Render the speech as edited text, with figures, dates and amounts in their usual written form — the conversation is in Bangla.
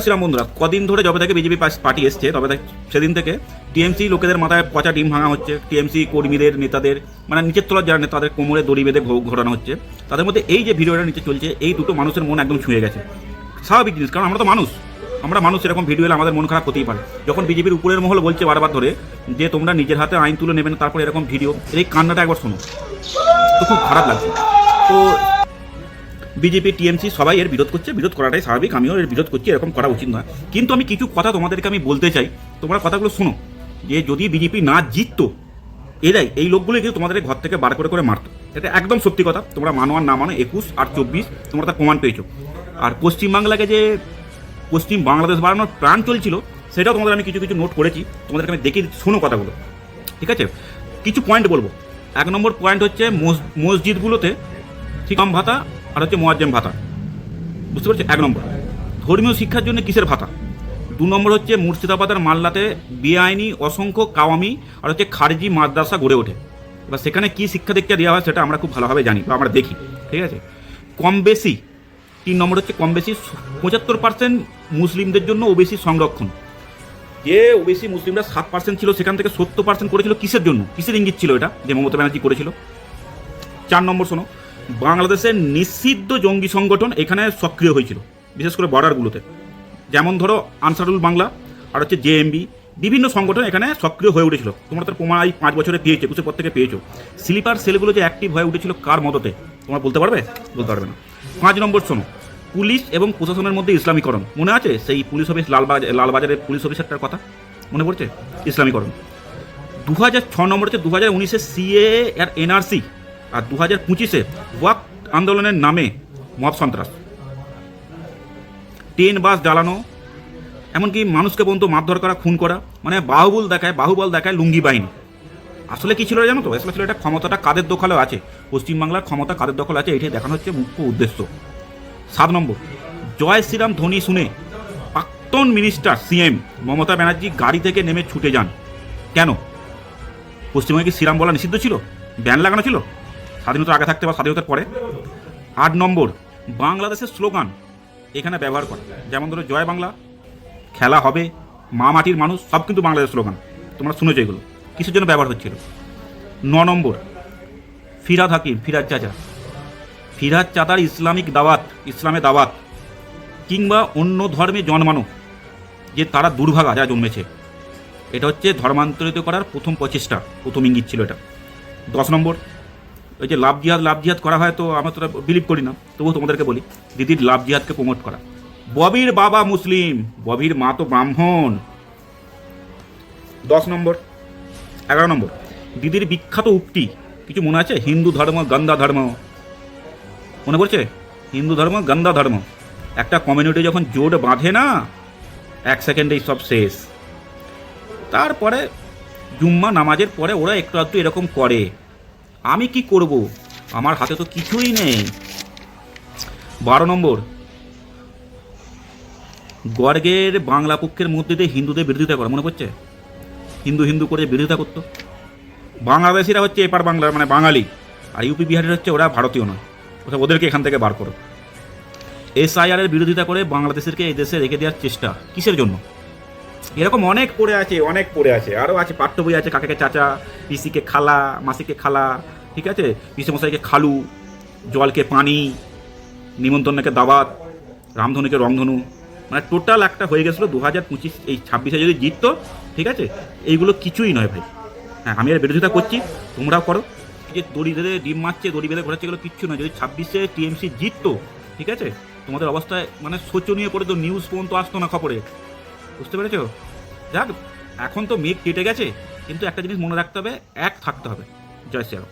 শ্রীরাম বন্ধুরা, কদিন ধরে যবে থেকে বিজেপি পার্টি এসছে তবে সেদিন থেকে টিএমসি লোকেদের মাথায় পচা ডিম ভাঙা হচ্ছে। টিএমসি কর্মীদের, নেতাদের, মানে নিচের তলার যারা নেতাদের কোমরে দড়ি বেঁধে ঘোরানো হচ্ছে। তাদের মধ্যে এই যে ভিডিওটা নিচে চলছে, এই দুটো মানুষের মন একদম ছুঁয়ে গেছে। স্বাভাবিক জিনিস, কারণ আমরা তো মানুষ এরকম ভিডিও এলে আমাদের মন খারাপ হতেই পারে। যখন বিজেপির উপরের মহল বলছে বারবার ধরে যে তোমরা নিজের হাতে আইন তুলে নেবেন, তারপর এরকম ভিডিও, এই কান্নাটা একবার শোনো তো খুব খারাপ লাগছে। তো বিজেপি, টিএমসি সবাই এর বিরোধ করছে, বিরোধ করাটাই স্বাভাবিক, আমিও এর বিরোধ করছি, এরকম করা উচিত নয়। কিন্তু আমি কিছু কথা তোমাদেরকে আমি বলতে চাই, তোমরা কথাগুলো শোনো। যে যদি বিজেপি না জিততো, এই লোকগুলো কিন্তু তোমাদের ঘর থেকে বার করে মারতো। এটা একদম সত্যি কথা, তোমরা মানো আর না মানো, 21 আর 24 তোমরা তার প্রমাণ পেয়েছো। আর পশ্চিমবাংলাকে যে পশ্চিম বাংলাদেশ বাড়ানোর প্ল্যান চলছিল, সেটাও তোমাদের আমি কিছু নোট করেছি, তোমাদেরকে আমি দেখি, শোনো কথাগুলো, ঠিক আছে? কিছু পয়েন্ট বলবো। 1 নম্বর পয়েন্ট হচ্ছে মসজিদগুলোতে ঠিকাম ভাতা আর হচ্ছে মোয়াজ্জেম ভাতা, বুঝতে পারছো? 1 নম্বর। ধর্মীয় শিক্ষার জন্য কিসের ভাতা? 2 নম্বর হচ্ছে মুর্শিদাবাদের মাল্লাতে বেআইনি অসংখ্য কাওয়ামি আর হচ্ছে খারিজি মাদ্রাসা গড়ে ওঠে। এবার সেখানে কী শিক্ষা দীক্ষা দেওয়া হয় সেটা আমরা খুব ভালোভাবে জানি বা আমরা দেখি, ঠিক আছে? কম বেশি 3 নম্বর হচ্ছে কম বেশি 75% মুসলিমদের জন্য ওবিসি সংরক্ষণ। যে ওবিসি মুসলিমরা 7% ছিল, সেখান থেকে 70% করেছিল কিসের জন্য? কিসের ইঙ্গিত ছিল এটা যে মমতা ব্যানার্জি করেছিল? 4 নম্বর শোনো, বাংলাদেশের নিষিদ্ধ জঙ্গি সংগঠন এখানে সক্রিয় হয়েছিল, বিশেষ করে বর্ডারগুলোতে। যেমন ধরো আনসারুল বাংলা আর হচ্ছে জেএমবি, বিভিন্ন সংগঠন এখানে সক্রিয় হয়ে উঠেছিল। তোমরা তার প্রমাণ এই 5 বছরে পেয়েছো, 21 পর থেকে পেয়েছো। স্লিপার সেলগুলো যে অ্যাক্টিভ হয়ে উঠেছিল কার মদতে, তোমরা বলতে পারবে? বলতে পারবে না। 5 নম্বর শোনো, পুলিশ এবং প্রশাসনের মধ্যে ইসলামীকরণ। মনে আছে সেই পুলিশ অফিস লালবাজারের পুলিশ অফিসারটার কথা মনে পড়ছে? ইসলামীকরণ। 2006 নম্বর হচ্ছে 2019-এ সিএ আর এনআরসি, আর 2025-এ ওয়াক আন্দোলনের নামে মব সন্ত্রাস, ট্রেন বাস জ্বালানো, এমনকি মানুষকে পর্যন্ত মারধর করা, খুন করা, মানে বাহুবল দেখায় লুঙ্গি বাহিনী। আসলে কী ছিল জানো তো? আসলে ছিল এটা ক্ষমতাটা কাদের দখলে আছে, পশ্চিমবাংলার ক্ষমতা কাদের দখলে আছে, এটাই দেখানো হচ্ছে মুখ্য উদ্দেশ্য। 7 নম্বর, জয় শ্রীরাম ধ্বনি শুনে প্রাক্তন মিনিস্টার সিএম মমতা ব্যানার্জি গাড়ি থেকে নেমে ছুটে যান। কেন? পশ্চিমবঙ্গে কি শ্রীরাম বলা নিষিদ্ধ ছিল? ব্যান লাগানো ছিল স্বাধীনতার আগে থাকতে বা স্বাধীনতার পরে? 8 নম্বর, বাংলাদেশের স্লোগান এখানে ব্যবহার করে। যেমন ধরো জয় বাংলা, খেলা হবে, মা মাটির মানুষ, সব কিন্তু বাংলাদেশের স্লোগান। তোমরা শুনেছো এগুলো কিসের জন্য ব্যবহার হচ্ছিল? 9 নম্বর, ফিরাদ হাকিম, ফিরাদ চাচার ইসলামে দাওয়াত কিংবা অন্য ধর্মে জন্মানো যে তারা দুর্ভাগা যা জন্মেছে, এটা হচ্ছে ধর্মান্তরিত করার প্রথম প্রচেষ্টা, প্রথম ইঙ্গিত ছিল এটা। 10 নম্বর, ওই যে লাভ জিহাদ করা হয়, তো আমরা তো বিলিভ করি না, তবুও তোমাদেরকে বলি, দিদির লাভ জিহাদকে প্রমোট করা। ববির বাবা মুসলিম, ববির মা তো ব্রাহ্মণ। 10 নম্বর। 11 নম্বর, দিদির বিখ্যাত উক্তি কিছু মনে আছে? হিন্দু ধর্ম গন্ধা ধর্ম, মনে পড়ছে? হিন্দু ধর্ম গন্ধা ধর্ম। একটা কমিউনিটি যখন জোট বাঁধে না, 1 সেকেন্ডেই সব শেষ। তারপরে জুম্মা নামাজের পরে ওরা একটু আধটু এরকম করে। আমি কি করব? আমার হাতে তো কিছুই নেই। 12 নম্বর, গর্গের বাংলা পক্ষের মধ্যে দিয়ে হিন্দুদের বিরোধিতা করা, মনে পড়ছে? হিন্দু করে বিরোধিতা করতো। বাংলাদেশিরা হচ্ছে এপার বাংলার মানে বাঙালি, আর ইউপি বিহারের হচ্ছে ওরা ভারতীয় নয়, ওদেরকে এখান থেকে বার করো। SIR এর বিরোধিতা করে বাংলাদেশেরকে এই দেশে রেখে দেওয়ার চেষ্টা, কিসের জন্য? এরকম অনেক পড়ে আছে, আরও আছে, পাঠ্য বই আছে। কাকাকে চাচা, পিসিকে খালা, মাসিকে খালা, ঠিক আছে, পিসেমশাইকে খালু, জলকে পানি, নিমন্ত্রণকে দাওয়াত, রামধনুকে রংধনু, মানে টোটাল একটা হয়ে গেছিলো 2025। এই 26-এ যদি জিততো, ঠিক আছে, এইগুলো কিছুই নয় ভাই। হ্যাঁ, আমি এর বিরোধিতা করছি, তোমরাও করো। যে দড়ি বেঁধে ডিম মারছে, দড়ি বেঁধে ঘোরাচ্ছে, এগুলো কিচ্ছু নয়। যদি 26-এ টিএমসি জিততো, ঠিক আছে, তোমাদের অবস্থায় মানে শোচনীয় পড়ে, তো নিউজ পর্যন্ত আসতো না খবরে, বুঝতে পেরেছো? যাক, এখন তো মেঘ কেটে গেছে, কিন্তু একটা জিনিস মনে রাখতে হবে, এক থাকতে হবে। জয় শ্রীরাম।